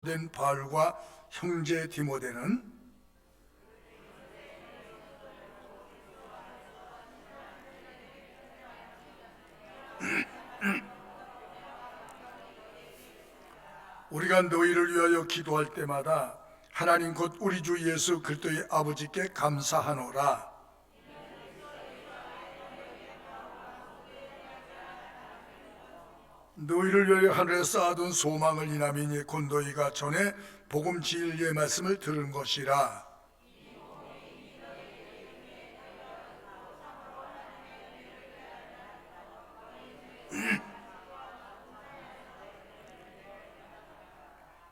된 바울과 형제 디모데는 우리가 너희를 위하여 기도할 때마다 하나님 곧 우리 주 예수 그리스도의 아버지께 감사하노라. 너희를 위하여 하늘에 쌓아둔 소망을 인함이니 곧 너희가 전에 복음 진리의 말씀을 들은 것이라.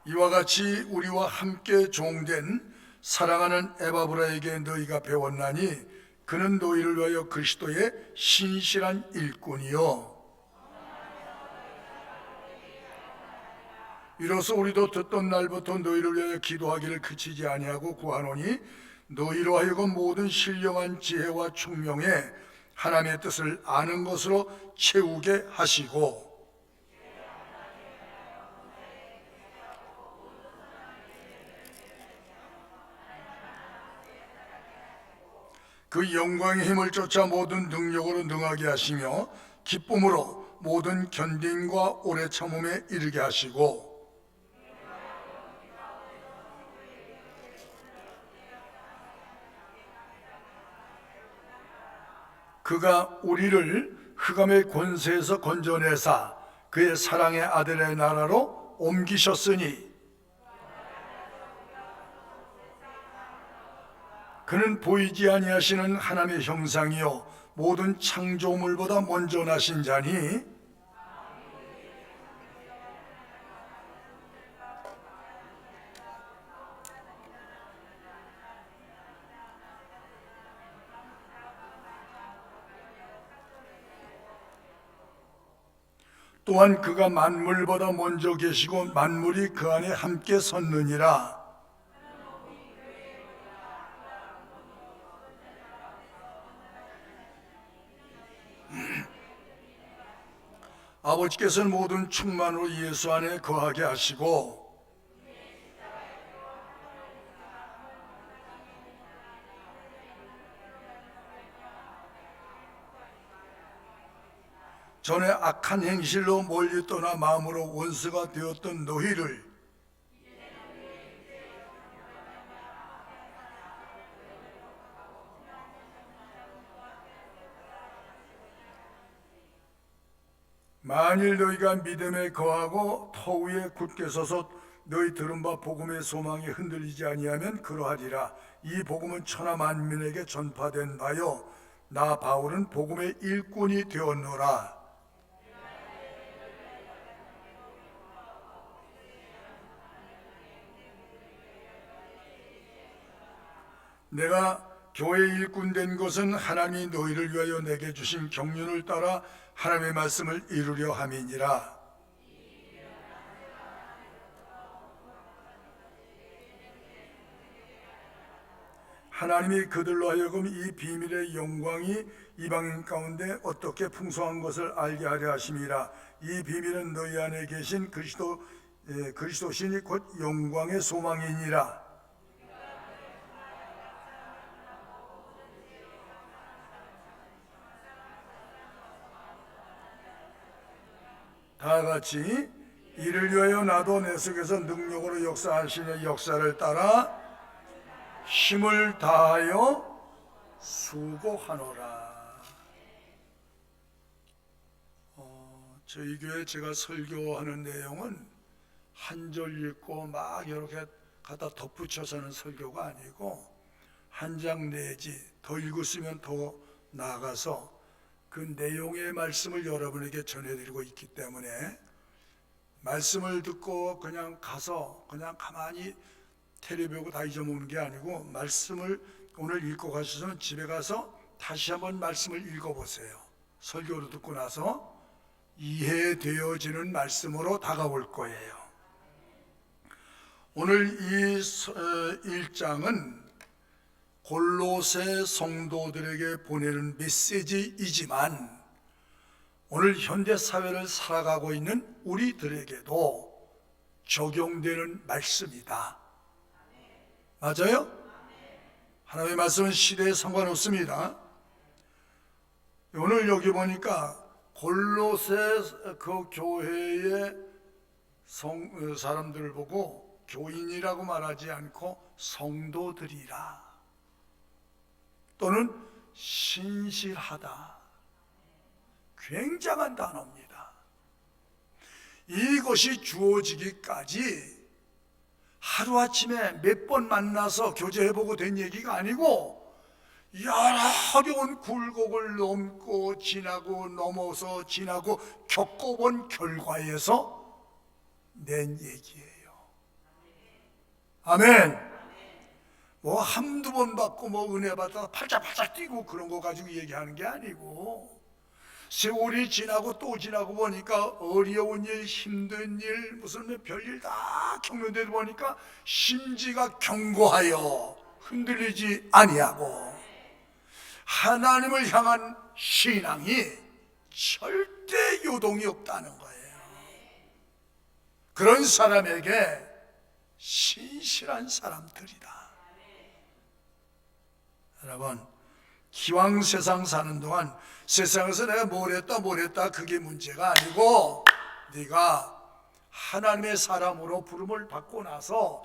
이와 같이 우리와 함께 종된 사랑하는 에바브라에게 너희가 배웠나니 그는 너희를 위하여 그리스도의 신실한 일꾼이요 이로써 우리도 듣던 날부터 너희를 위하여 기도하기를 그치지 아니하고 구하노니 너희로 하여금 모든 신령한 지혜와 총명에 하나님의 뜻을 아는 것으로 채우게 하시고 그 영광의 힘을 쫓아 모든 능력으로 능하게 하시며 기쁨으로 모든 견딘과 오래 참음에 이르게 하시고 그가 우리를 흑암의 권세에서 건져내사 그의 사랑의 아들의 나라로 옮기셨으니 그는 보이지 아니하시는 하나님의 형상이요 모든 창조물보다 먼저 나신 자니 또한 그가 만물보다 먼저 계시고 만물이 그 안에 함께 섰느니라. 아버지께서는 모든 충만으로 예수 안에 거하게 하시고 전에 악한 행실로 멀리 떠나 마음으로 원수가 되었던 너희를 만일 너희가 믿음에 거하고 터 위에 굳게 서서 너희 들은 바 복음의 소망이 흔들리지 아니하면 그러하리라. 이 복음은 천하 만민에게 전파된 바요 나 바울은 복음의 일꾼이 되었노라. 내가 교회 일꾼 된 것은 하나님이 너희를 위하여 내게 주신 경륜을 따라 하나님의 말씀을 이루려 함이니라. 하나님이 그들로 하여금 이 비밀의 영광이 이방인 가운데 어떻게 풍성한 것을 알게 하려 하심이라. 이 비밀은 너희 안에 계신 그리스도신이 곧 영광의 소망이니라. 다 같이 이를 위하여 나도 내 속에서 능력으로 역사하시는 역사를 따라 힘을 다하여 수고하노라. 저희 교회 제가 설교하는 내용은 한 절 읽고 막 이렇게 갖다 덧붙여서 하는 설교가 아니고 한 장 내지 더 읽었으면 더 나아가서 그 내용의 말씀을 여러분에게 전해드리고 있기 때문에 말씀을 듣고 그냥 가서 그냥 가만히 텔레비보고 다 잊어먹는 게 아니고 말씀을 오늘 읽고 가셔서 집에 가서 다시 한번 말씀을 읽어보세요. 설교를 듣고 나서 이해되어지는 말씀으로 다가올 거예요. 오늘 이 1장은 골로새 성도들에게 보내는 메시지이지만 오늘 현대 사회를 살아가고 있는 우리들에게도 적용되는 말씀이다. 맞아요? 하나님의 말씀은 시대에 상관없습니다. 오늘 여기 보니까 골로새 그 교회의 사람들을 보고 교인이라고 말하지 않고 성도들이라, 또는 신실하다. 굉장한 단어입니다. 이것이 주어지기까지 하루아침에 몇 번 만나서 교제해보고 된 얘기가 아니고 여러 어려운 굴곡을 넘고 지나고 넘어서 지나고 겪어본 결과에서 낸 얘기예요. 아멘. 뭐 한두 번 받고 뭐 은혜 받아 팔짝팔짝 뛰고 그런 거 가지고 얘기하는 게 아니고, 세월이 지나고 또 지나고 보니까 어려운 일, 힘든 일, 무슨 별일 다 겪는데도 보니까 심지가 견고하여 흔들리지 아니하고 하나님을 향한 신앙이 절대 요동이 없다는 거예요. 그런 사람에게 신실한 사람들이다. 여러분, 기왕 세상 사는 동안 세상에서 내가 뭘 했다 그게 문제가 아니고, 네가 하나님의 사람으로 부름을 받고 나서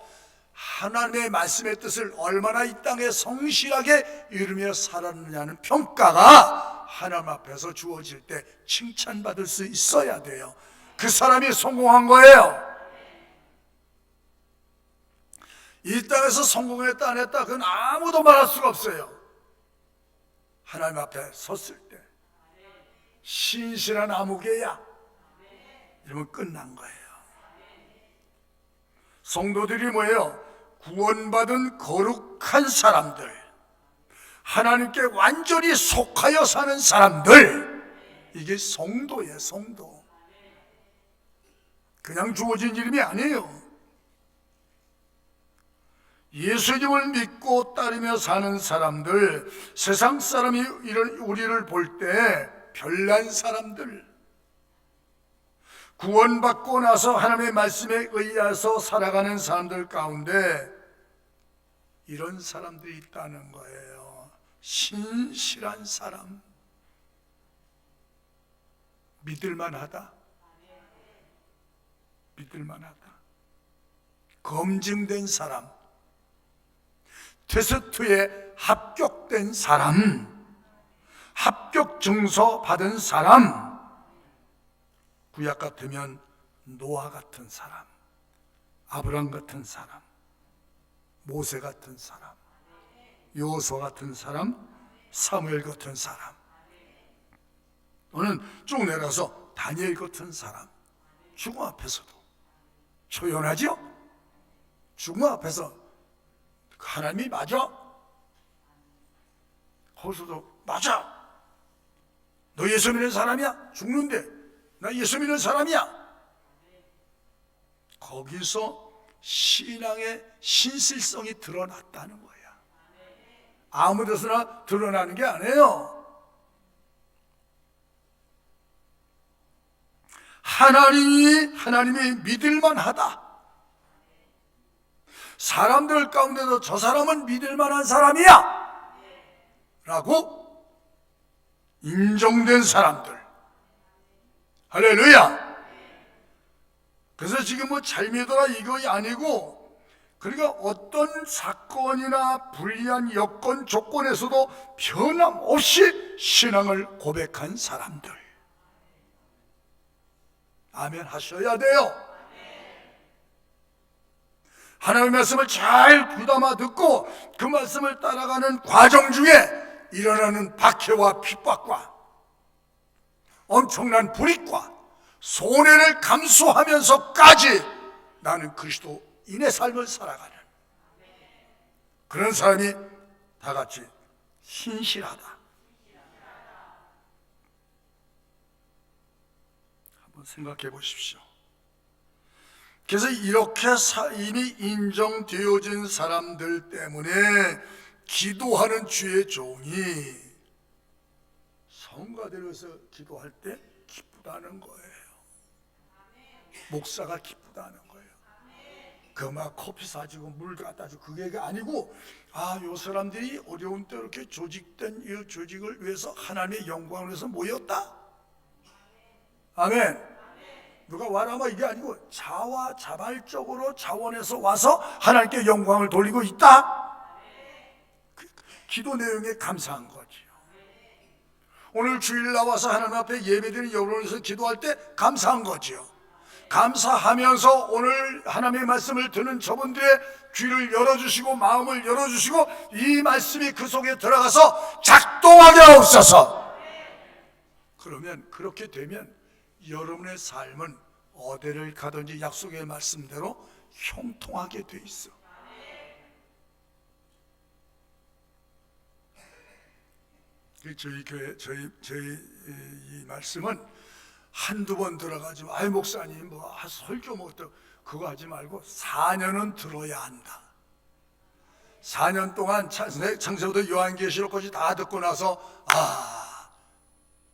하나님의 말씀의 뜻을 얼마나 이 땅에 성실하게 이루며 살았느냐는 평가가 하나님 앞에서 주어질 때 칭찬받을 수 있어야 돼요. 그 사람이 성공한 거예요. 이 땅에서 성공했다 안 했다 그건 아무도 말할 수가 없어요. 하나님 앞에 섰을 때 신실한 아무개야 이러면 끝난 거예요. 성도들이 뭐예요? 구원받은 거룩한 사람들, 하나님께 완전히 속하여 사는 사람들, 이게 성도예요. 성도. 그냥 주어진 이름이 아니에요. 예수님을 믿고 따르며 사는 사람들, 세상 사람이 우리를 볼 때 별난 사람들, 구원받고 나서 하나님의 말씀에 의해서 살아가는 사람들 가운데 이런 사람들이 있다는 거예요. 신실한 사람, 믿을만하다, 믿을만하다, 검증된 사람, 테스트에 합격된 사람, 합격 증서 받은 사람, 구약 같으면 노아 같은 사람, 아브람 같은 사람, 모세 같은 사람, 여호수아 같은 사람, 사무엘 같은 사람, 또는 쭉 내려서 다니엘 같은 사람. 죽음 앞에서도 초연하죠? 죽음 앞에서 하나님이 맞아? 거기서도 맞아. 너 예수 믿는 사람이야? 죽는데 나 예수 믿는 사람이야. 거기서 신앙의 신실성이 드러났다는 거야. 아무 데서나 드러나는 게 아니에요. 하나님이 믿을만하다. 사람들 가운데도 저 사람은 믿을만한 사람이야 라고 인정된 사람들. 할렐루야. 그래서 지금 뭐 잘 믿어라 이거 아니고, 그러니까 어떤 사건이나 불리한 여건 조건에서도 변함없이 신앙을 고백한 사람들. 아멘 하셔야 돼요. 하나님의 말씀을 잘 귀담아 듣고 그 말씀을 따라가는 과정 중에 일어나는 박해와 핍박과 엄청난 불이익과 손해를 감수하면서까지 나는 그리스도인의 삶을 살아가는 그런 사람이 다 같이 신실하다. 한번 생각해 보십시오. 그래서 이렇게 이미 인정되어진 사람들 때문에 기도하는 주의 종이 성가대로에서 기도할 때 기쁘다는 거예요. 목사가 기쁘다는 거예요. 그 막 커피 사주고 물 갖다 주고 그게 아니고, 요 사람들이 어려운 때 이렇게 조직된 이 조직을 위해서 하나님의 영광을 위해서 모였다. 아멘. 누가 와라마 이게 아니고 자발적으로 자원해서 와서 하나님께 영광을 돌리고 있다. 기도 내용에 감사한 거지요. 오늘 주일 나와서 하나님 앞에 예배드리는 여러분에서 기도할 때 감사한 거지요. 감사하면서 오늘 하나님의 말씀을 듣는 저분들의 귀를 열어주시고 마음을 열어주시고 이 말씀이 그 속에 들어가서 작동하게 하옵소서. 그러면 그렇게 되면 여러분의 삶은 어디를 가든지 약속의 말씀대로 형통하게 돼 있어. 저희 교회 저희 이 말씀은 한두 번 들어가지고 목사님 설교 그거 하지 말고 4년은 들어야 한다. 4년 동안 창세부터 요한계시록까지 다 듣고 나서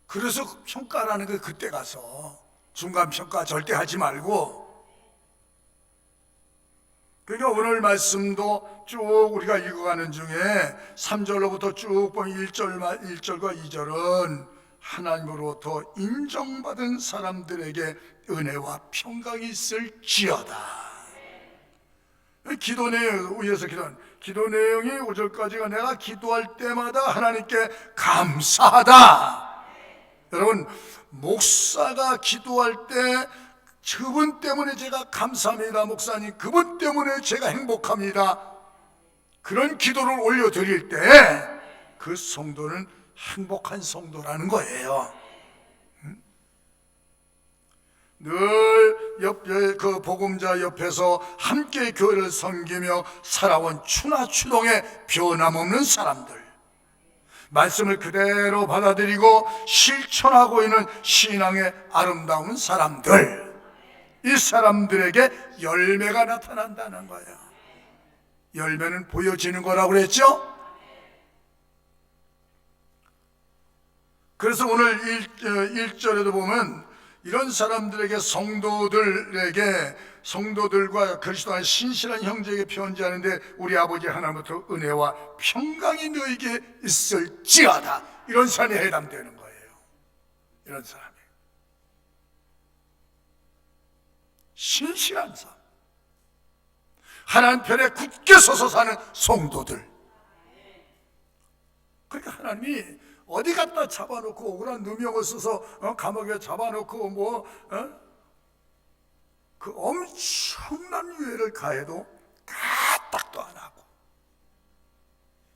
그래서 평가라는 거 그때 가서 중간 평가 절대 하지 말고. 그러니까 오늘 말씀도 쭉 우리가 읽어가는 중에 3절로부터 쭉 보면 1절과 2절은 하나님으로부터 인정받은 사람들에게 은혜와 평강이 있을지어다. 기도 내용 위에서 기도 내용이 5절까지가 내가 기도할 때마다 하나님께 감사하다. 여러분, 목사가 기도할 때 그분 때문에 제가 감사합니다. 목사님, 그분 때문에 제가 행복합니다. 그런 기도를 올려드릴 때 그 성도는 행복한 성도라는 거예요. 늘 그 복음자 옆에서 함께 교회를 섬기며 살아온 추나추동의 변함없는 사람들, 말씀을 그대로 받아들이고 실천하고 있는 신앙의 아름다운 사람들, 이 사람들에게 열매가 나타난다는 거예요. 열매는 보여지는 거라고 그랬죠? 그래서 오늘 1절에도 보면 이런 사람들에게 성도들과 그리스도 안 신실한 형제에게 편지하는데 우리 아버지 하나님부터 은혜와 평강이 너에게 있을지어다. 이런 사람이 해당되는 거예요. 이런 사람이 신실한 사람, 하나님 편에 굳게 서서 사는 성도들. 그러니까 하나님이 어디 갖다 잡아놓고 억울한 누명을 써서 감옥에 잡아놓고 그 엄청난 유해를 가해도 까딱도 안 하고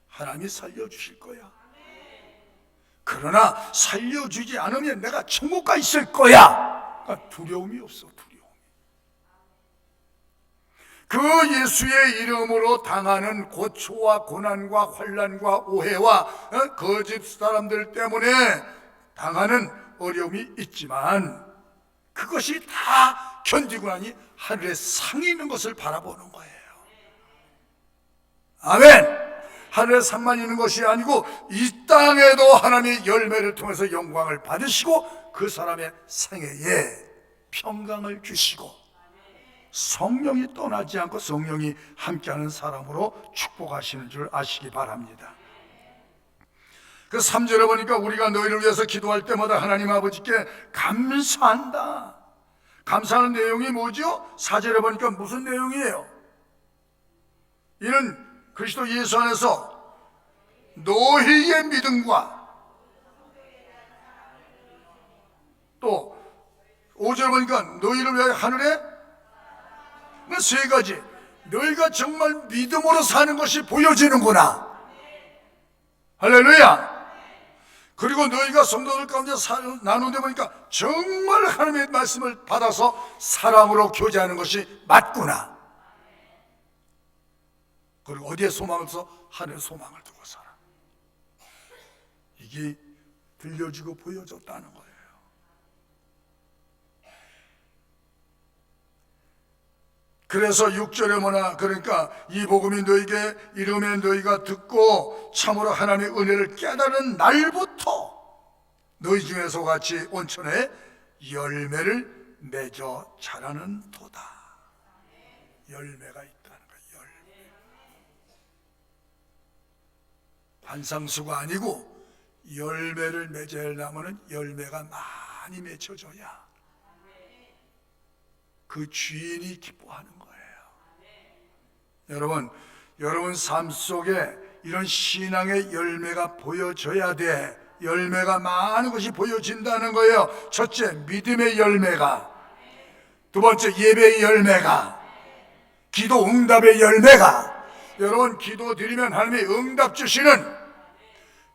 하나님이 살려주실 거야. 그러나 살려주지 않으면 내가 천국 가 있을 거야. 그러니까 두려움이 없어. 그 예수의 이름으로 당하는 고초와 고난과 환난과 오해와 거짓 사람들 때문에 당하는 어려움이 있지만 그것이 다 견디고 나니 하늘에 상이 있는 것을 바라보는 거예요. 아멘. 하늘에 상만 있는 것이 아니고 이 땅에도 하나님의 열매를 통해서 영광을 받으시고 그 사람의 생애에 평강을 주시고 성령이 떠나지 않고 성령이 함께하는 사람으로 축복하시는 줄 아시기 바랍니다. 그 3절에 보니까 우리가 너희를 위해서 기도할 때마다 하나님 아버지께 감사한다. 감사하는 내용이 뭐죠? 4절에 보니까 무슨 내용이에요? 이는 그리스도 예수 안에서 너희의 믿음과 또 5절 보니까 너희를 위하여 하늘에 세 가지, 너희가 정말 믿음으로 사는 것이 보여지는구나. 할렐루야. 그리고 너희가 성도들 가운데 나누는데 보니까 정말 하나님의 말씀을 받아서 사랑으로 교제하는 것이 맞구나. 그리고 어디에 소망을 써? 하늘에 소망을 두고 살아. 이게 들려지고 보여졌다는 거예요. 그래서 6절에 그러니까 이 복음이 너에게 이르면 너희가 듣고 참으로 하나님의 은혜를 깨달은 날부터 너희 중에서 같이 온천에 열매를 맺어 자라는 도다. 열매가 있다는 거예요. 열매. 관상수가 아니고 열매를 맺으려면 열매가 많이 맺혀져야 그 주인이 기뻐하는 거예요. 여러분 삶 속에 이런 신앙의 열매가 보여져야 돼. 열매가 많은 것이 보여진다는 거예요. 첫째, 믿음의 열매가. 두 번째, 예배의 열매가. 기도 응답의 열매가. 여러분, 기도 드리면 하나님이 응답 주시는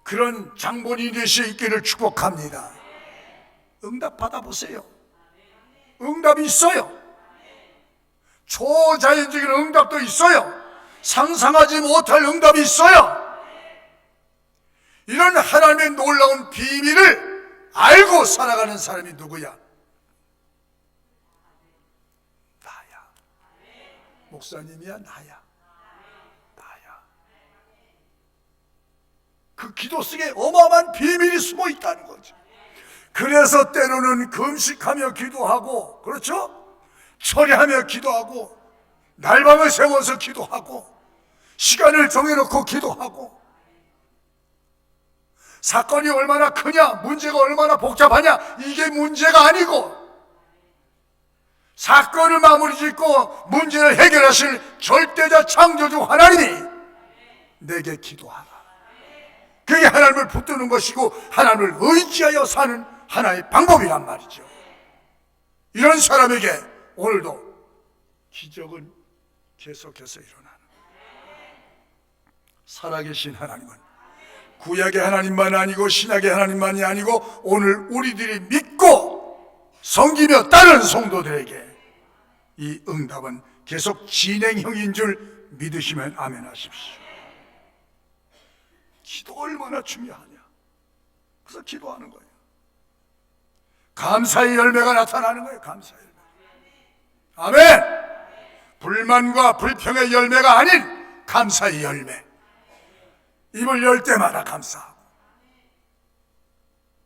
그런 장본인이 될 수 있기를 축복합니다. 응답 받아보세요. 응답이 있어요. 초자연적인 응답도 있어요. 상상하지 못할 응답이 있어요. 이런 하나님의 놀라운 비밀을 알고 살아가는 사람이 누구야? 나야. 목사님이야, 나야. 그 기도 속에 어마어마한 비밀이 숨어 있다는 거죠. 그래서 때로는 금식하며 기도하고, 그렇죠? 철야하며 기도하고, 날밤을 세워서 기도하고, 시간을 정해놓고 기도하고, 사건이 얼마나 크냐, 문제가 얼마나 복잡하냐, 이게 문제가 아니고, 사건을 마무리 짓고 문제를 해결하실 절대자 창조주 하나님이 내게 기도하라. 그게 하나님을 붙드는 것이고 하나님을 의지하여 사는 하나의 방법이란 말이죠. 이런 사람에게 오늘도 기적은 계속해서 일어나는 거예요. 살아계신 하나님은 구약의 하나님만 아니고 신약의 하나님만이 아니고 오늘 우리들이 믿고 섬기며 따르는 성도들에게 이 응답은 계속 진행형인 줄 믿으시면 아멘 하십시오. 기도 얼마나 중요하냐. 그래서 기도하는 거예요. 감사의 열매가 나타나는 거예요. 감사의 열매. 아멘. 불만과 불평의 열매가 아닌 감사의 열매. 입을 열 때마다 감사하고.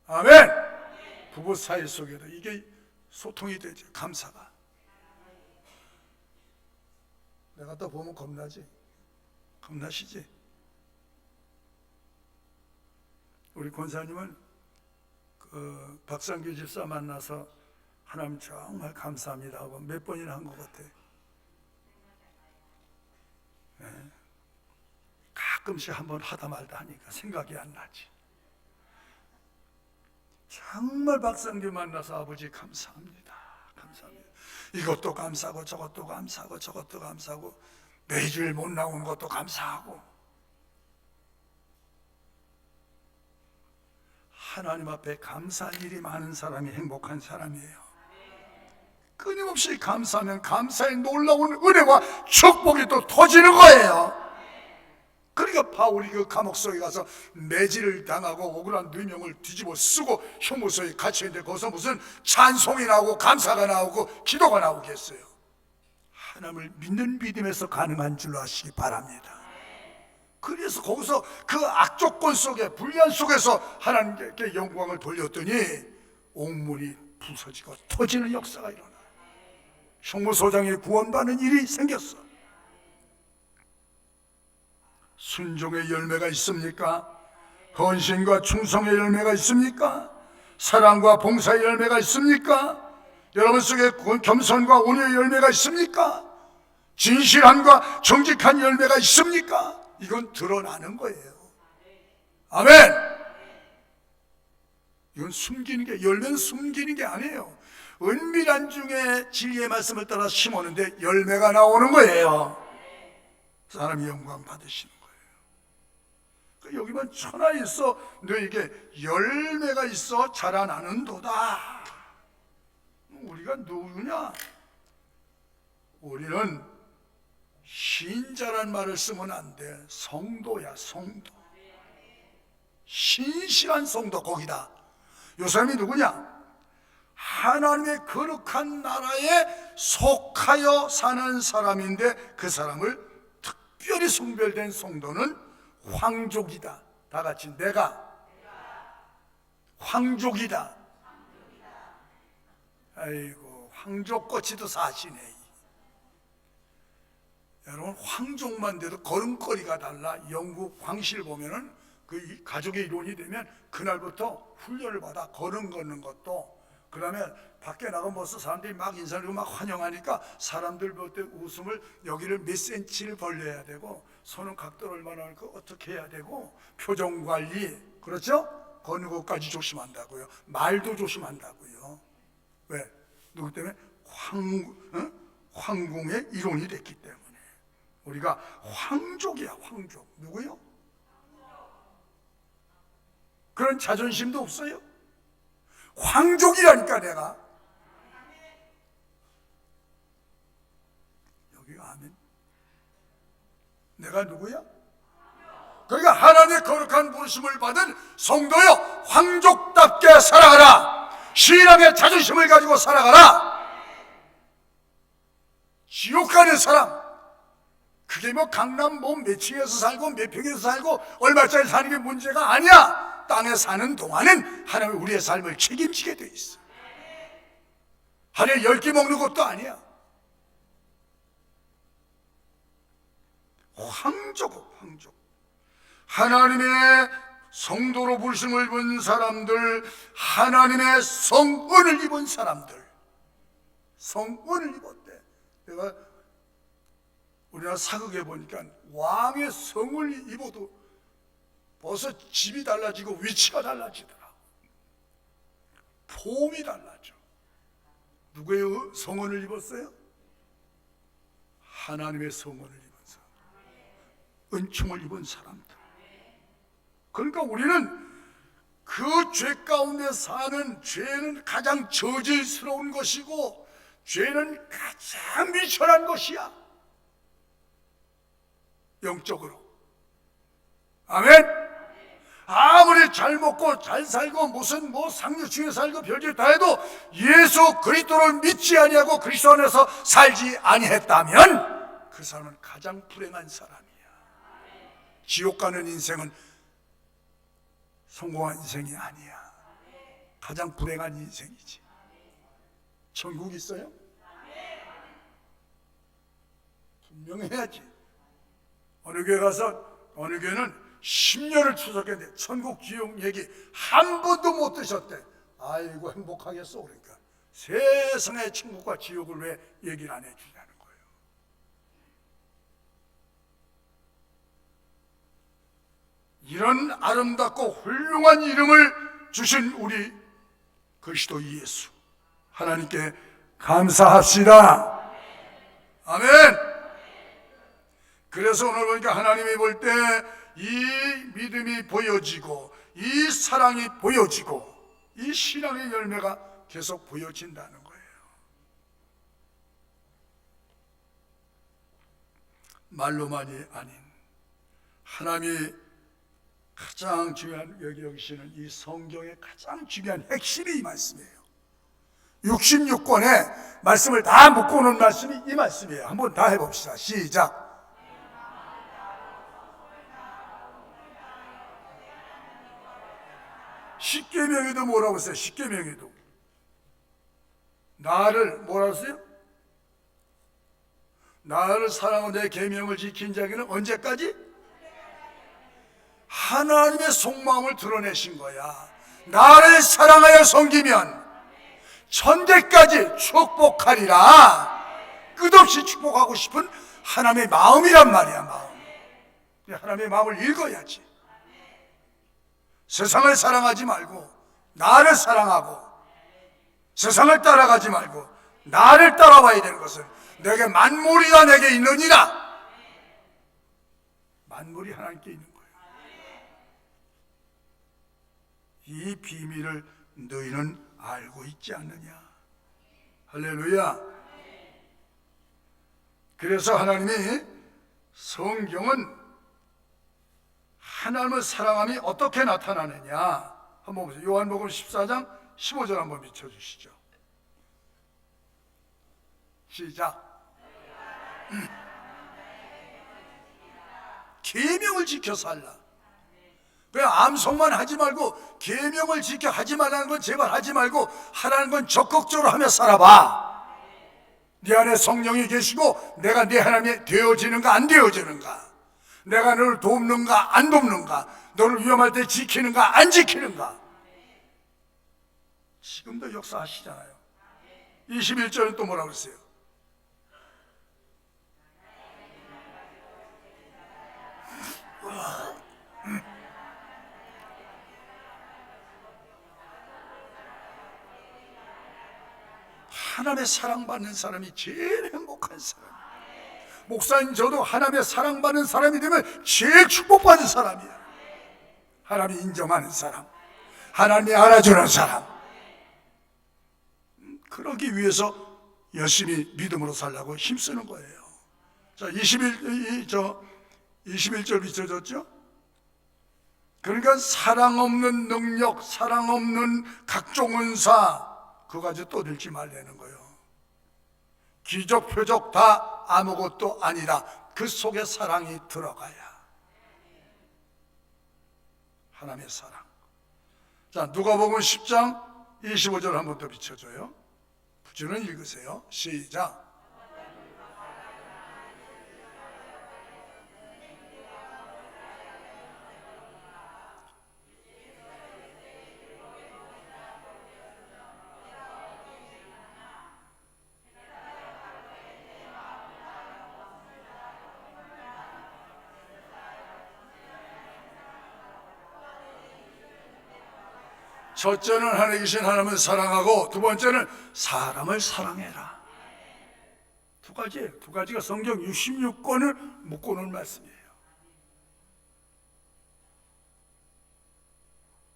아멘. 부부 사이 속에도 이게 소통이 되죠. 감사가. 내가 또 보면 겁나지? 겁나시지? 우리 권사님은 그 박상규 집사 만나서 하나님 정말 감사합니다 하고 몇 번이나 한 것 같아. 네. 가끔씩 한번 하다 말다 하니까 생각이 안 나지. 정말 박상규 만나서 아버지 감사합니다. 감사합니다. 이것도 감사하고 저것도 감사하고 저것도 감사하고 매일 못 나오는 것도 감사하고 하나님 앞에 감사할 일이 많은 사람이 행복한 사람이에요. 끊임없이 감사하면 감사의 놀라운 은혜와 축복이 또 터지는 거예요. 그러니까 바울이 그 감옥 속에 가서 매질을 당하고 억울한 누명을 뒤집어 쓰고 형무소에 갇혀있는데 거기서 무슨 찬송이 나오고 감사가 나오고 기도가 나오겠어요. 하나님을 믿는 믿음에서 가능한 줄로 아시기 바랍니다. 그래서 거기서 그 악조건 속에 불리한 속에서 하나님께 영광을 돌렸더니 옥문이 부서지고 터지는 역사가 일어나. 형무소장이 구원받는 일이 생겼어. 순종의 열매가 있습니까? 헌신과 충성의 열매가 있습니까? 사랑과 봉사의 열매가 있습니까? 여러분 속에 겸손과 온유의 열매가 있습니까? 진실함과 정직한 열매가 있습니까? 이건 드러나는 거예요. 아멘. 이건 숨기는 게, 열매는 숨기는 게 아니에요. 은밀한 중에 진리의 말씀을 따라 심었는데 열매가 나오는 거예요. 사람이 영광 받으시는 거예요. 여기만 천하 있어 너에게 열매가 있어 자라나는도다. 우리가 누구냐? 우리는 신자란 말을 쓰면 안 돼. 성도야, 성도. 신실한 성도, 거기다. 요 사람이 누구냐? 하나님의 거룩한 나라에 속하여 사는 사람인데 그 사람을 특별히 성별된 성도는 황족이다. 다 같이 내가 황족이다. 아이고, 황족꼬치도 사시네. 여러분 황족만 돼도 걸음걸이가 달라. 영국 황실 보면은 그 가족의 일원이 되면 그날부터 훈련을 받아. 걷는 것도. 그러면 밖에 나가면 벌써 사람들이 막 인사를 막 환영하니까 사람들 볼 때 웃음을 여기를 몇 센치를 벌려야 되고 손은 각도를 얼마나 할까 어떻게 해야 되고 표정 관리, 그렇죠? 걷는 것까지 조심한다고요. 말도 조심한다고요. 왜? 누구 때문에? 황궁의 일원이 됐기 때문에. 우리가 황족이야. 황족. 누구요? 그런 자존심도 없어요. 황족이라니까. 내가 여기가 아멘. 내가 누구야? 그러니까 하나님의 거룩한 부르심을 받은 성도여, 황족답게 살아가라. 신앙의 자존심을 가지고 살아가라. 지옥 가는 사람, 그게 뭐 강남 뭐 몇 층에서 살고 몇 평에서 살고 얼마짜리 사는 게 문제가 아니야. 땅에 사는 동안은 하나님이 우리의 삶을 책임지게 돼 있어. 하루에 10끼 먹는 것도 아니야. 황족. 하나님의 성도로 부르심을 입은 사람들, 하나님의 성은을 입은 사람들, 성은을 입었대. 내가 우리나라 사극에 보니까 왕의 성을 입어도 벌써 집이 달라지고 위치가 달라지더라. 폼이 달라져. 누구의 성은을 입었어요? 하나님의 성은을 입은 사람, 은총을 입은 사람들. 그러니까 우리는 그 죄 가운데 사는, 죄는 가장 저질스러운 것이고 죄는 가장 미천한 것이야, 영적으로. 아멘. 아무리 잘 먹고 잘 살고 무슨 뭐 상류층에 살고 별짓 다 해도 예수 그리스도를 믿지 아니하고 그리스도 안에서 살지 아니했다면 그 사람은 가장 불행한 사람이야. 지옥 가는 인생은 성공한 인생이 아니야. 가장 불행한 인생이지. 천국 있어요? 분명해야지. 어느 교회 가서 어느 교회는 10년을 추석했는데 천국 지옥 얘기 한 번도 못 드셨대. 아이고 행복하겠어. 그러니까 세상의 천국과 지옥을 왜 얘기를 안 해주냐는 거예요. 이런 아름답고 훌륭한 이름을 주신 우리 그리스도 예수, 하나님께 감사합시다. 아멘. 그래서 오늘 보니까 하나님이 볼 때 이 믿음이 보여지고 이 사랑이 보여지고 이 신앙의 열매가 계속 보여진다는 거예요. 말로만이 아닌 하나님이 가장 중요한 여기시는 이 성경의 가장 중요한 핵심이 이 말씀이에요. 66권의 말씀을 다 묶어놓은 말씀이 이 말씀이에요. 한번 다 해봅시다. 시작. 십계명에도 뭐라고 했어요? 십계명에도 나를 뭐라고 했어요? 나를 사랑하고 내 계명을 지킨 자에게는 언제까지? 하나님의 속마음을 드러내신 거야. 나를 사랑하여 섬기면 천대까지 축복하리라. 끝없이 축복하고 싶은 하나님의 마음이란 말이야. 마음. 하나님의 마음을 읽어야지. 세상을 사랑하지 말고 나를 사랑하고, 세상을 따라가지 말고 나를 따라와야 되는 것은 내게 만물이 다 내게 있느니라. 만물이 하나님께 있는 거예요. 이 비밀을 너희는 알고 있지 않느냐. 할렐루야. 그래서 하나님이 성경은 하나님을 사랑함이 어떻게 나타나느냐 한번 보세요. 요한복음 14장 15절 한번 비춰주시죠. 시작. 계명을 지켜 살라. 그냥 암송만 하지 말고 계명을 지켜 하지 말라는 건 제발 하지 말고 하라는 건 적극적으로 하며 살아봐. 네 안에 성령이 계시고 내가 네 하나님이 되어지는가 안 되어지는가, 내가 너를 돕는가 안 돕는가, 너를 위험할 때 지키는가 안 지키는가. 지금도 역사하시잖아요. 21절은 또 뭐라고 그랬어요? 하나님의 사랑받는 사람이 제일 행복한 사람. 목사님, 저도 하나님의 사랑받는 사람이 되면 제일 축복받는 사람이야. 하나님이 인정하는 사람, 하나님이 알아주는 사람. 그러기 위해서 열심히 믿음으로 살려고 힘쓰는 거예요. 자, 21절 비춰졌죠? 그러니까 사랑 없는 능력, 사랑 없는 각종 은사, 그거 가지고 떠들지 말라는 거예요. 기적, 표적 다 아무것도 아니다. 그 속에 사랑이 들어가야. 하나님의 사랑. 자, 누가복음 10장 25절 한 번 더 비춰줘요. 부지런히 읽으세요. 시작. 첫째는 하나님 계신 하나님을 사랑하고, 두 번째는 사람을 사랑해라. 두 가지가 성경 66권을 묶어놓은 말씀이에요.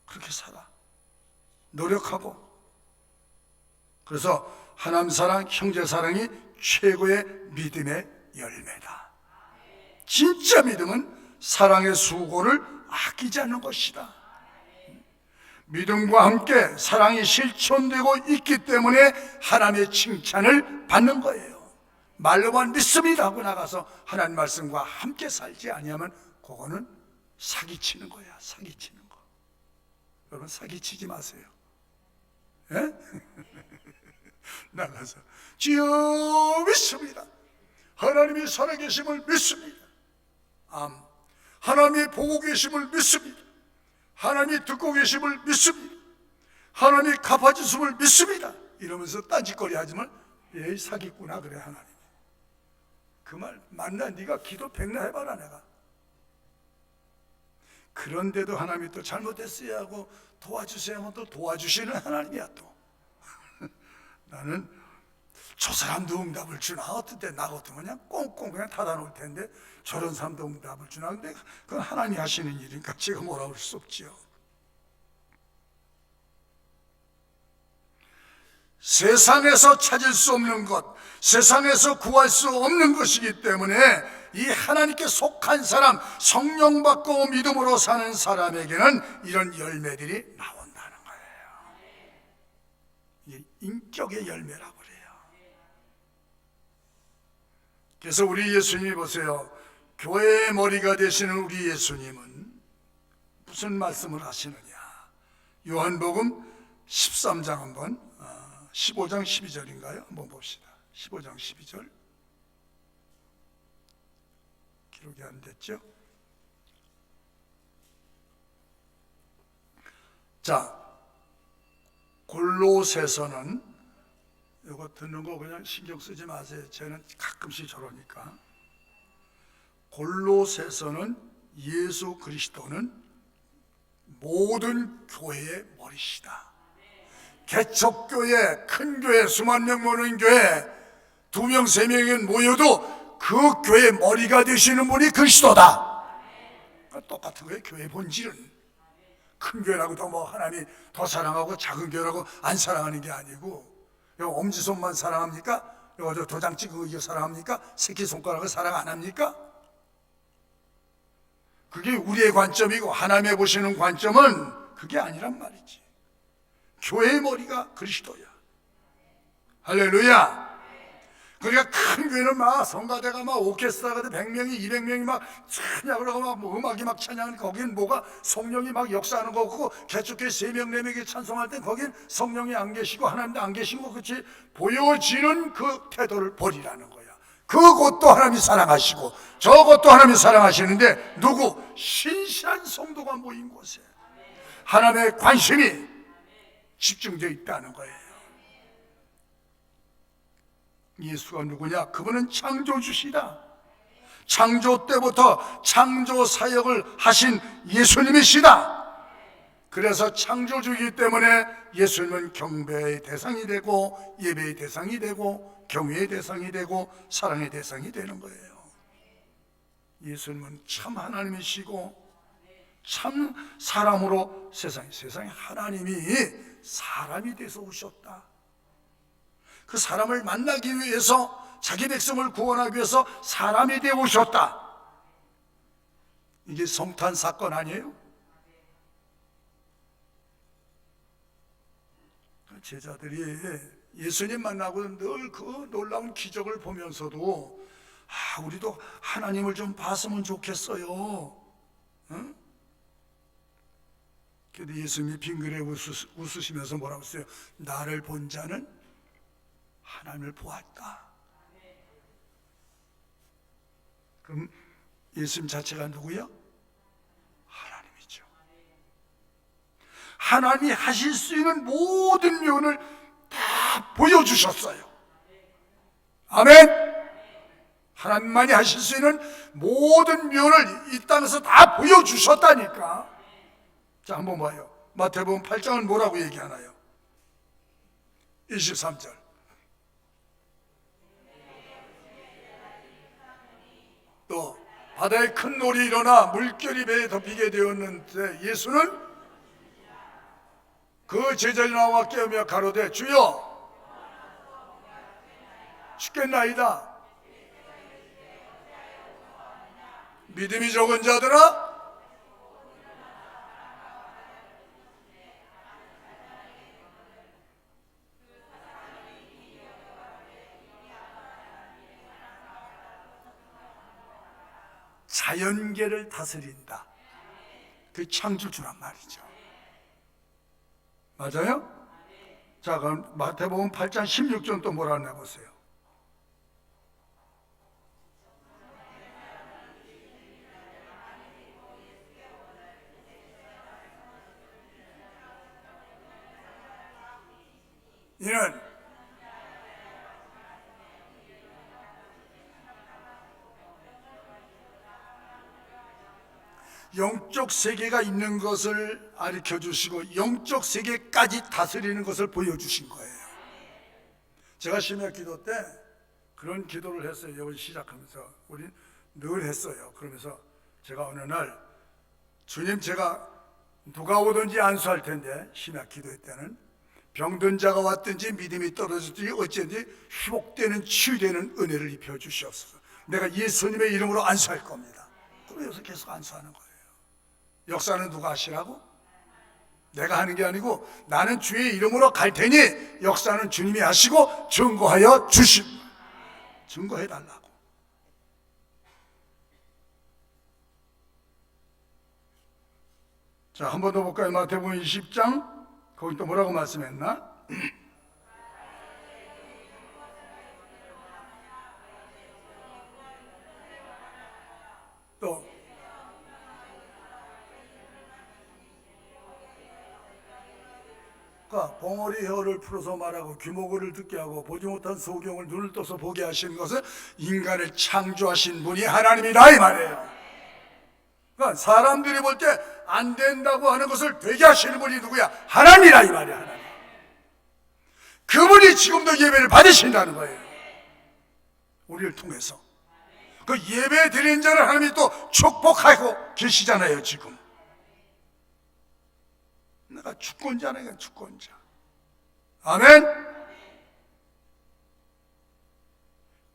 그렇게 살아. 노력하고. 그래서 하나님 사랑, 형제 사랑이 최고의 믿음의 열매다. 진짜 믿음은 사랑의 수고를 아끼지 않는 것이다. 믿음과 함께 사랑이 실천되고 있기 때문에 하나님의 칭찬을 받는 거예요. 말로만 믿습니다 하고 나가서 하나님 말씀과 함께 살지 아니하면 그거는 사기치는 거야. 사기치는 거. 여러분, 사기치지 마세요. 예? 나가서 주여 믿습니다, 하나님이 살아계심을 믿습니다, 하나님이 보고 계심을 믿습니다, 하나님이 듣고 계심을 믿습니다, 하나님이 갚아주심을 믿습니다, 이러면서 딴짓거리 하지만 얘 사기꾼아 그래. 하나님 그 말 맞나? 네가 기도 백날 해봐라. 내가 그런데도 하나님이 또 잘못했어야 하고 도와주세요 하면 또 도와주시는 하나님이야. 또 나는 저 사람도 응답을 주나, 어떤 때 나 같으면 그냥 꽁꽁 그냥 닫아놓을 텐데 저런 사람도 응답을 주나. 근데 그건 하나님이 하시는 일이니까 제가 뭐라고 할 수 없지요. 세상에서 찾을 수 없는 것, 세상에서 구할 수 없는 것이기 때문에 이 하나님께 속한 사람, 성령 받고 믿음으로 사는 사람에게는 이런 열매들이 나온다는 거예요. 이게 인격의 열매라고 그래요. 그래서 우리 예수님이 보세요. 교회의 머리가 되시는 우리 예수님은 무슨 말씀을 하시느냐. 요한복음 13장 한번 15장 12절인가요? 한번 봅시다. 15장 12절. 기록이 안 됐죠? 자, 골로새서는 이거 듣는 거 그냥 신경 쓰지 마세요. 저는 가끔씩 저러니까. 골로새서는 예수 그리스도는 모든 교회의 머리시다. 개척교회, 큰 교회, 수만 명 모는 교회, 2명, 3명이 모여도 그 교회의 머리가 되시는 분이 그리스도다. 똑같은 거예요. 교회의 본질은. 큰 교회라고 뭐 하나님이 더 사랑하고 작은 교회라고 안 사랑하는 게 아니고, 엄지손만 사랑합니까? 저 도장 찍은 거 사랑합니까? 새끼손가락을 사랑 안 합니까? 그게 우리의 관점이고 하나님의 보시는 관점은 그게 아니란 말이지. 교회의 머리가 그리스도야. 할렐루야. 그러니까 큰 교회는 막 성가대가 막 오케스트라가 100명이 200명이 막 찬양을 하고 막 음악이 막 찬양하니까 거긴 뭐가 성령이 막 역사하는 거고, 개척교회 3명 4명이 찬송할 땐 거긴 성령이 안 계시고 하나님도 안 계시고 그렇지 보여지는 그 태도를 버리라는 거야. 그것도 하나님이 사랑하시고 저것도 하나님이 사랑하시는데, 누구? 신실한 성도가 모인 곳에 하나님의 관심이 집중되어 있다는 거예요. 예수가 누구냐? 그분은 창조주시다. 창조 때부터 창조 사역을 하신 예수님이시다. 그래서 창조주이기 때문에 예수님은 경배의 대상이 되고 예배의 대상이 되고 경외의 대상이 되고 사랑의 대상이 되는 거예요. 예수님은 참 하나님이시고 참 사람으로 세상에 하나님이 사람이 돼서 오셨다. 그 사람을 만나기 위해서, 자기 백성을 구원하기 위해서 사람이 되어 오셨다. 이게 성탄 사건 아니에요? 제자들이 예수님 만나고 늘 그 놀라운 기적을 보면서도 우리도 하나님을 좀 봤으면 좋겠어요. 응? 그런데 예수님이 빙그레 웃으시면서 뭐라고 했어요? 나를 본 자는 하나님을 보았다. 그럼 예수님 자체가 누구요? 하나님이죠. 하나님이 하실 수 있는 모든 면을 다 보여주셨어요. 아멘. 하나님만이 하실 수 있는 모든 면을 이 땅에서 다 보여주셨다니까. 자, 한번 봐요. 마태복음 8장은 뭐라고 얘기하나요? 23절. 또 바다에 큰 놀이 일어나 물결이 배에 덮이게 되었는데 예수는 그 제자들이 나와 깨우며 가로되 주여 죽겠나이다. 믿음이 적은 자들아 자연계를 다스린다. 그 창조주란 말이죠. 맞아요? 자, 그럼 마태복음 8장 16절 또 뭐라 하나 보세요. 이는 영적 세계가 있는 것을 가르쳐 주시고 영적 세계까지 다스리는 것을 보여주신 거예요. 제가 심야 기도 때 그런 기도를 했어요. 이번 시작하면서 우리 늘 했어요. 그러면서 제가 어느 날 주님, 제가 누가 오든지 안수할 텐데 심야 기도회 때는 병든 자가 왔든지 믿음이 떨어졌든지 어쨌든지 회복되는 치유되는 은혜를 입혀 주시옵소서. 내가 예수님의 이름으로 안수할 겁니다. 그래서 계속 안수하는 거예요. 역사는 누가 하시라고? 내가 하는 게 아니고 나는 주의 이름으로 갈 테니 역사는 주님이 하시고 증거하여 주시고 증거해 달라고. 자, 한 번 더 볼까요? 마태복음 20장 거기 또 뭐라고 말씀했나? 또 봉오리 혀를 풀어서 말하고 귀모거를 듣게 하고 보지 못한 소경을 눈을 떠서 보게 하시는 것은 인간을 창조하신 분이 하나님이다 이 말이에요. 그러니까 사람들이 볼 때 안 된다고 하는 것을 되게 하시는 분이 누구야? 하나님이라 이 말이야. 하나님. 그분이 지금도 예배를 받으신다는 거예요. 우리를 통해서 그 예배 드리는 자를 하나님이 또 축복하고 계시잖아요. 지금 내가 주권자네, 주권자. 아멘.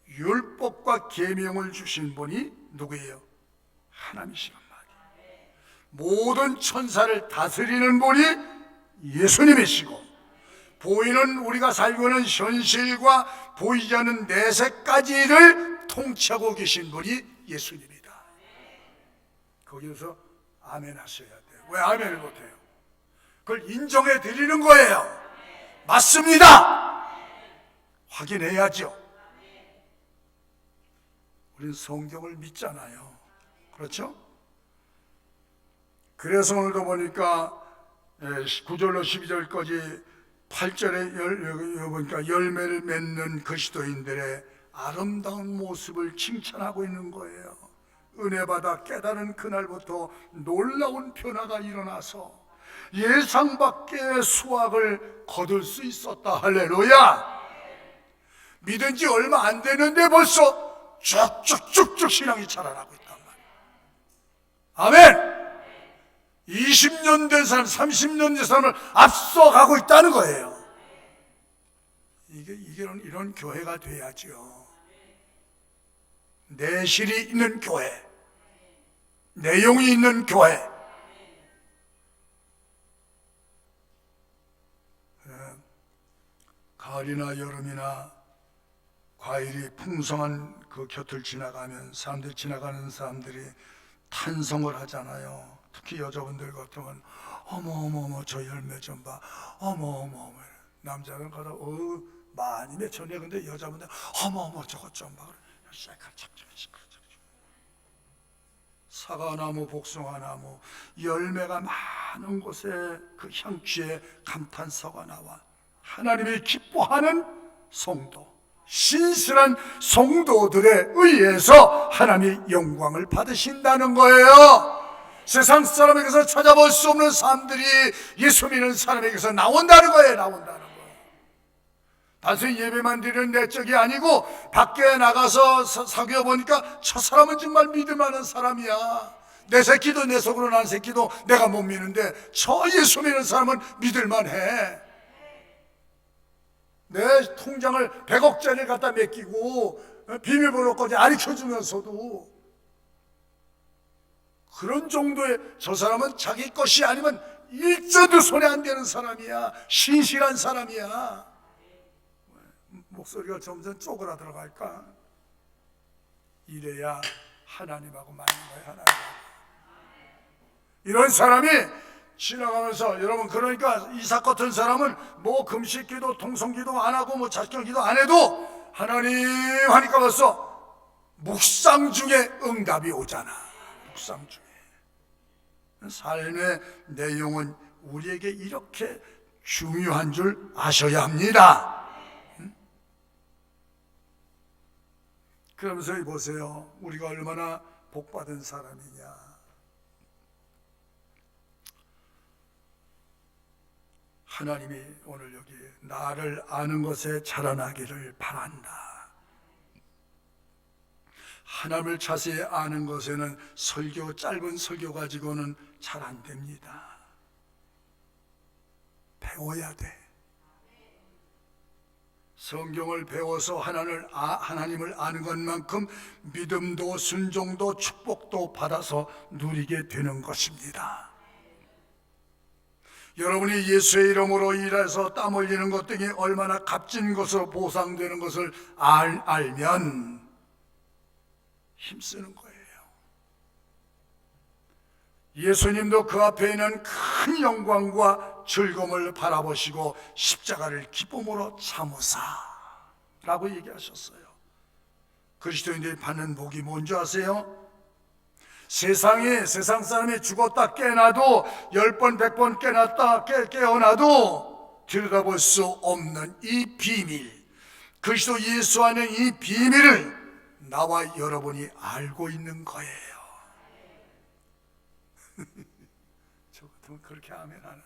율법과 계명을 주신 분이 누구예요? 하나님이시란 말이에요. 모든 천사를 다스리는 분이 예수님이시고 보이는 우리가 살고 있는 현실과 보이지 않는 내세까지를 통치하고 계신 분이 예수님이다. 거기서 아멘 하셔야 돼요. 왜 아멘을 못해요? 그걸 인정해 드리는 거예요. 맞습니다. 확인해야죠. 우리는 성경을 믿잖아요. 그렇죠? 그래서 오늘도 보니까 9절로 12절까지 8절에 보니까 열매를 맺는 그리스도인들의 아름다운 모습을 칭찬하고 있는 거예요. 은혜 받아 깨달은 그날부터 놀라운 변화가 일어나서 예상 밖의 수확을 거둘 수 있었다. 할렐루야. 믿은 지 얼마 안 되는데 벌써 쭉쭉쭉쭉 신앙이 자라나고 있단 말이에요. 아멘. 20년 된 사람, 30년 된 사람을 앞서가고 있다는 거예요. 이런 교회가 돼야죠. 내실이 있는 교회, 내용이 있는 교회. 가을이나 여름이나 과일이 풍성한 그 곁을 지나가면 지나가는 사람들이 탄성을 하잖아요. 특히 여자분들 같으면 어머 저 열매 좀 봐. 어머 남자는 가다 많이 맺혔네. 근데 여자분들 어머 저것 좀 봐. 사과나무, 복숭아나무, 열매가 많은 곳에 그 향취의 감탄사가 나와 하나님이 기뻐하는 성도, 신실한 성도들에 의해서 하나님이 영광을 받으신다는 거예요. 세상 사람에게서 찾아볼 수 없는 사람들이 예수 믿는 사람에게서 나온다는 거예요. 나온다는 거. 단순히 예배만 드리는 내적이 아니고 밖에 나가서 사귀어 보니까 저 사람은 정말 믿을 만한 사람이야. 내 새끼도 내 속으로 난 새끼도 내가 못 믿는데 저 예수 믿는 사람은 믿을 만해. 내 통장을 100억짜리를 갖다 맡기고 비밀번호까지 가르쳐주면서도 그런 정도의 저 사람은 자기 것이 아니면 일자도 손에 안 대는 사람이야. 신실한 사람이야. 목소리가 점점 쪼그라 들어갈까? 이래야 하나님하고 맞는 거예요. 하나님. 이런 사람이 지나가면서 여러분, 그러니까 이삭 같은 사람은 뭐 금식기도 통성기도 안 하고 뭐 자식기도 안 해도 하나님 하니까 벌써 묵상 중에 응답이 오잖아. 묵상 중에. 삶의 내용은 우리에게 이렇게 중요한 줄 아셔야 합니다. 그러면서 보세요. 우리가 얼마나 복받은 사람이냐. 하나님이 오늘 여기 나를 아는 것에 자라나기를 바란다. 하나님을 자세히 아는 것에는 짧은 설교 가지고는 잘 안 됩니다. 배워야 돼. 성경을 배워서 하나님을 아는 것만큼 믿음도 순종도 축복도 받아서 누리게 되는 것입니다. 여러분이 예수의 이름으로 일해서 땀 흘리는 것 등이 얼마나 값진 것으로 보상되는 것을 알면 힘쓰는 거예요. 예수님도 그 앞에 있는 큰 영광과 즐거움을 바라보시고 십자가를 기쁨으로 참으사 라고 얘기하셨어요. 그리스도인들이 받는 복이 뭔지 아세요? 세상 사람이 죽었다 깨어나도 10번 100번 깨어나도 들여다볼 수 없는 이 비밀, 그리스도 예수 안에 이 비밀을 나와 여러분이 알고 있는 거예요. 저 같으면 그렇게 아멘 안 하네.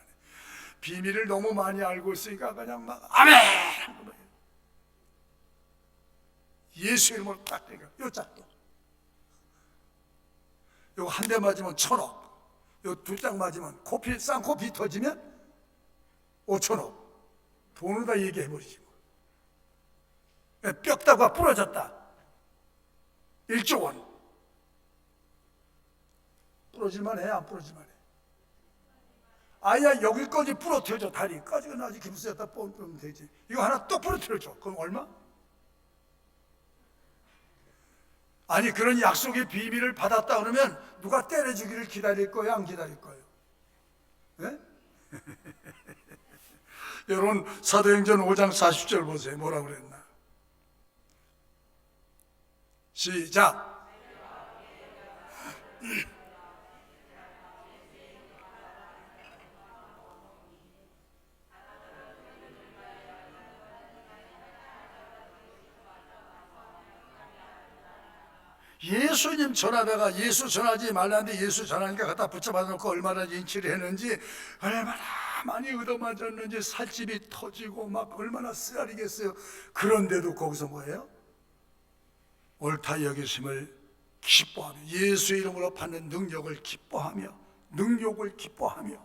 비밀을 너무 많이 알고 있으니까 그냥 막 아멘 하는 거예요. 예수 이름으로 딱 대니까 요 짝도 요거 한 대 맞으면 1,000억, 요 2짝 맞으면 쌍코피 터지면 5,000억. 돈을 다 얘기해버리지 뭐. 뼈다가 부러졌다 1조 원. 부러질만 해, 안 부러질만 해? 아야 여기까지 부러뜨려줘. 다리까지 아직 기부스였다 뽕 되지. 이거 하나 또 부러뜨려줘. 그럼 얼마? 아니 그런 약속의 비밀을 받았다 그러면 누가 때려주기를 기다릴 거예요? 안 기다릴 거예요? 네? 여러분 사도행전 5장 40절 보세요. 뭐라고 그랬나? 시작. 예수님 전하다가 예수 전하지 말라는데 예수 전하니까 갖다 붙잡아 놓고 얼마나 인치를 했는지, 얼마나 많이 얻어맞았는지, 살집이 터지고 막 얼마나 쓰라리겠어요. 그런데도 거기서 뭐예요? 옳다 여기심을 기뻐하며, 예수 이름으로 받는 능력을 기뻐하며, 능력을 기뻐하며.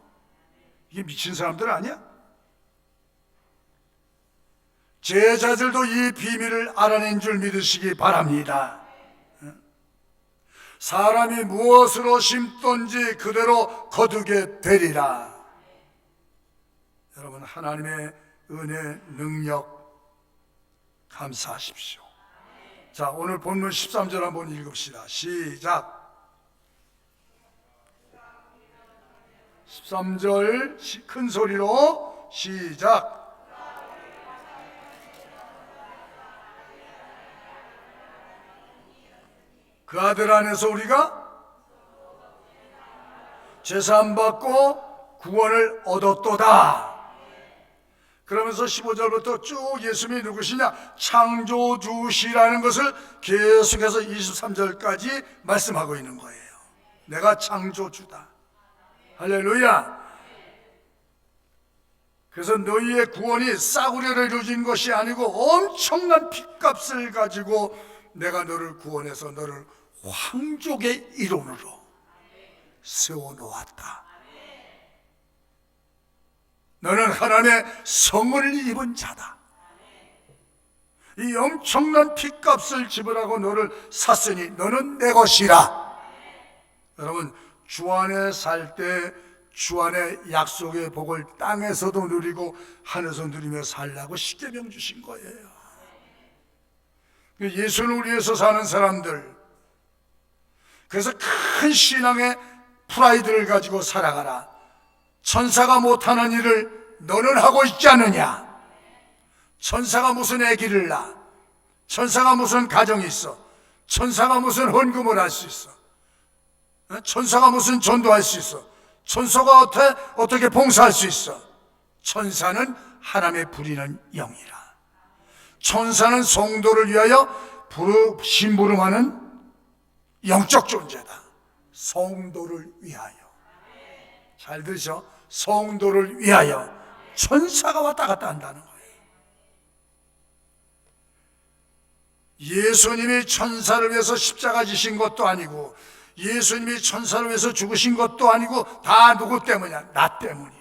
이게 미친 사람들 아니야? 제자들도 이 비밀을 알아낸 줄 믿으시기 바랍니다. 사람이 무엇으로 심던지 그대로 거두게 되리라. 여러분 하나님의 은혜, 능력 감사하십시오. 자, 오늘 본문 13절 한번 읽읍시다. 시작. 13절 큰 소리로 시작. 그 아들 안에서 우리가 제사함 받고 구원을 얻었도다. 그러면서 15절부터 쭉 예수님이 누구시냐? 창조주시라는 것을 계속해서 23절까지 말씀하고 있는 거예요. 내가 창조주다. 할렐루야. 그래서 너희의 구원이 싸구려를 이루어진 것이 아니고 엄청난 핏값을 가지고 내가 너를 구원해서 너를 황족의 일원으로 세워놓았다. 너는 하나님의 성을 입은 자다. 이 엄청난 핏값을 지불하고 너를 샀으니 너는 내 것이라. 여러분 주 안에 살 때 주 안에 약속의 복을 땅에서도 누리고 하늘에서 누리며 살라고 십계명 주신 거예요. 예수를 위해서 사는 사람들, 그래서 큰 신앙의 프라이드를 가지고 살아가라. 천사가 못하는 일을 너는 하고 있지 않느냐? 천사가 무슨 아기를 낳아? 천사가 무슨 가정이 있어? 천사가 무슨 헌금을 할 수 있어? 천사가 무슨 전도할 수 있어? 천사가 어떻게 봉사할 수 있어? 천사는 하나님의 부리는 영이라. 천사는 성도를 위하여 심부름하는 영적 존재다. 성도를 위하여. 잘 들으셔. 성도를 위하여 천사가 왔다 갔다 한다는 거예요. 예수님이 천사를 위해서 십자가 지신 것도 아니고, 예수님이 천사를 위해서 죽으신 것도 아니고, 다 누구 때문이야? 나 때문이야.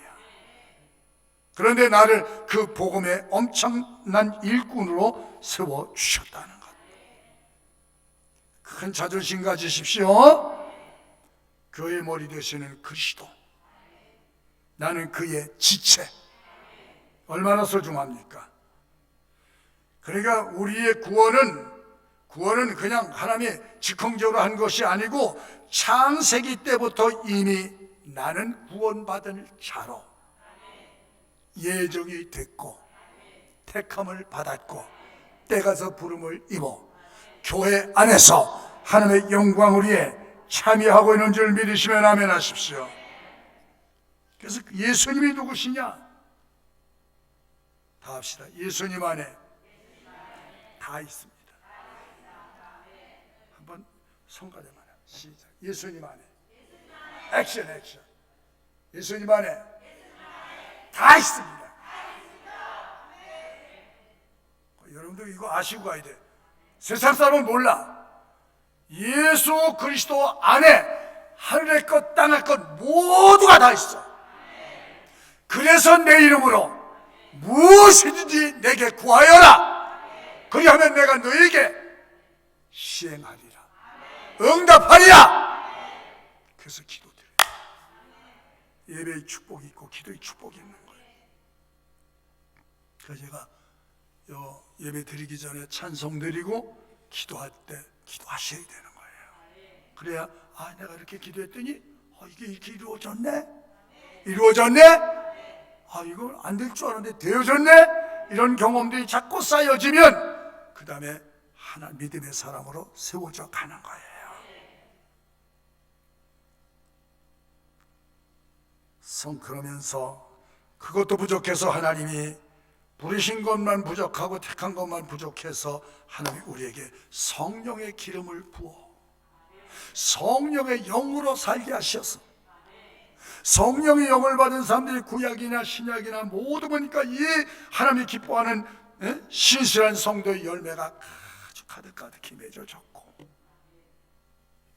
그런데 나를 그 복음의 엄청난 일꾼으로 세워주셨다는 것. 큰 자존심 가지십시오. 그의 머리 되시는 그리스도, 나는 그의 지체. 얼마나 소중합니까? 그러니까 우리의 구원은 그냥 하나님이 즉흥적으로 한 것이 아니고 창세기 때부터 이미 나는 구원받은 자로 예정이 됐고 택함을 받았고 때가서 부름을 입어 교회 안에서 하나님의 영광을 위해 참여하고 있는 줄 믿으시면 아멘 하십시오. 그래서 예수님이 누구시냐? 다 합시다. 예수님 안에 다 있습니다. 한번 손가락만 시작. 예수님 안에. 액션. 예수님 안에 다 있습니다. 여러분들 이거 아시고 가야 돼. 세상 사람은 몰라. 예수 그리스도 안에 하늘의 것 땅의 것 모두가 다 있어. 그래서 내 이름으로 무엇이든지 내게 구하여라. 그리하면 내가 너에게 시행하리라. 응답하리라. 그래서 기도드려요. 예배의 축복이 있고 기도의 축복이 있는 거예요. 그래서 제가 예배 드리기 전에 찬송 드리고 기도할 때 기도하셔야 되는 거예요. 그래야 내가 이렇게 기도했더니 이게 이렇게 이루어졌네? 이거 안 될 줄 알았는데 되어졌네? 이런 경험들이 자꾸 쌓여지면 그 다음에 하나 믿음의 사람으로 세워져 가는 거예요. 그러면서 그것도 부족해서 하나님이 부르신 것만 부족하고 택한 것만 부족해서 하나님이 우리에게 성령의 기름을 부어 성령의 영으로 살게 하셔서, 성령의 영을 받은 사람들이 구약이나 신약이나 모두 보니까 이 하나님이 기뻐하는 신실한 성도의 열매가 아주 가득히 맺어졌고,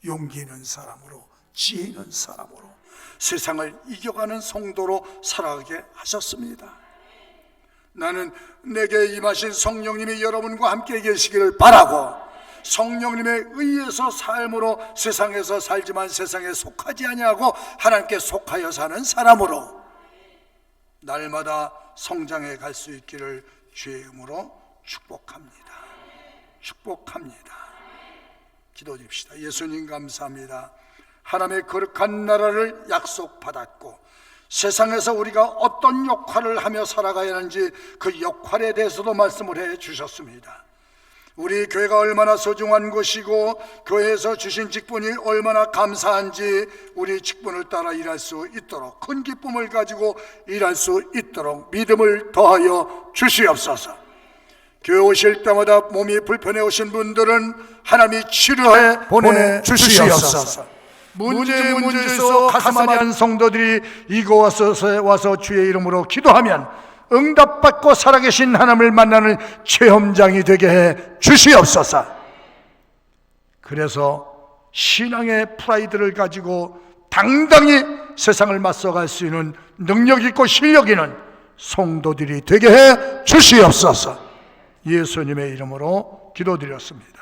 용기 있는 사람으로, 지혜 있는 사람으로 세상을 이겨가는 성도로 살아가게 하셨습니다. 나는 내게 임하신 성령님이 여러분과 함께 계시기를 바라고, 성령님에 의해서 삶으로 세상에서 살지만 세상에 속하지 아니하고 하나님께 속하여 사는 사람으로 날마다 성장해 갈 수 있기를 주의 이름으로 축복합니다. 기도드립시다. 예수님 감사합니다. 하나님의 거룩한 나라를 약속받았고 세상에서 우리가 어떤 역할을 하며 살아가야 하는지 그 역할에 대해서도 말씀을 해 주셨습니다. 우리 교회가 얼마나 소중한 곳이고 교회에서 주신 직분이 얼마나 감사한지 우리 직분을 따라 일할 수 있도록, 큰 기쁨을 가지고 일할 수 있도록 믿음을 더하여 주시옵소서. 교회 오실 때마다 몸이 불편해 오신 분들은 하나님이 치료해 보내주시옵소서. 문제에서 가슴앓이한 성도들이 이곳에 와서 주의 이름으로 기도하면 응답받고 살아계신 하나님을 만나는 체험장이 되게 해 주시옵소서. 그래서 신앙의 프라이드를 가지고 당당히 세상을 맞서갈 수 있는 능력 있고 실력 있는 성도들이 되게 해 주시옵소서. 예수님의 이름으로 기도드렸습니다.